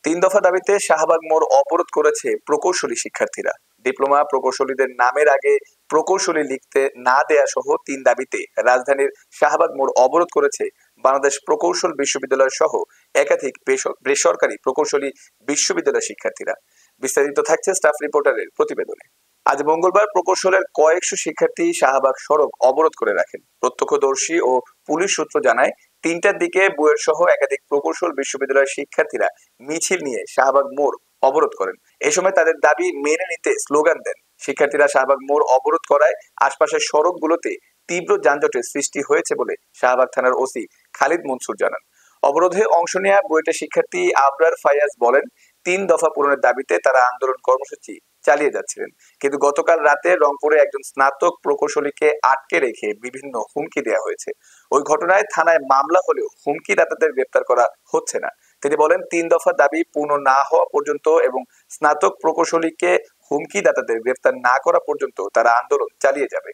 তিন দফা দাবিতে শাহবাগ মোড় অবরোধ করেছে প্রকৌশলী শিক্ষার্থীরা। ডিপ্লোমা প্রকৌশলীদের নামের আগে প্রকৌশলী লিখতে না দেয়া সহ তিন দাবিতে রাজধানীর শাহবাগ মোড় অবরোধ করেছে বাংলাদেশ প্রকৌশল বিশ্ববিদ্যালয় সহ একাধিক বেসরকারি প্রকৌশলী বিশ্ববিদ্যালয়ের শিক্ষার্থীরা। বিস্তারিত থাকছে স্টাফ রিপোর্টারের প্রতিবেদনে। আজ মঙ্গলবার প্রকৌশলের কয়েকশো শিক্ষার্থী শাহবাগ সড়ক অবরোধ করে রাখেন। প্রত্যক্ষদর্শী ও পুলিশ সূত্র জানায়, ৩টার দিকে বুয়েট সহ একাধিক প্রকৌশল বিশ্ববিদ্যালয়ের শিক্ষার্থীরা মিছিল নিয়ে শাহবাগ মোড় অবরোধ করেন। এ সময় তাদের দাবি মেনে নিতে স্লোগান দেন। শিক্ষার্থীরা শাহবাগ মোড় অবরোধ করায় আশপাশের সড়কগুলোতে তীব্র যানজটের সৃষ্টি হয়েছে বলে শাহবাগ থানার ওসি খালিদ মনসুর জানান। অবরোধে অংশ নেওয়া বুয়েটের শিক্ষার্থী আবরার ফায়াজ বলেন, ৩ দফা পূরণের দাবিতে তারা আন্দোলন কর্মসূচি চালিয়ে যাচ্ছিলেন, কিন্তু গতকাল রাতে রংপুরে একজন স্নাতক প্রকৌশলীকে আটকে রেখে বিভিন্ন হুমকি দেওয়া হয়েছে। ওই ঘটনায় থানায় মামলা হলেও হুমকিদাতাদের গ্রেপ্তার করা হচ্ছে না। তিনি বলেন, ৩ দফা দাবি পূর্ণ না হওয়া পর্যন্ত এবং স্নাতক প্রকৌশলীকে হুমকিদাতাদের গ্রেপ্তার না করা পর্যন্ত তারা আন্দোলন চালিয়ে যাবে।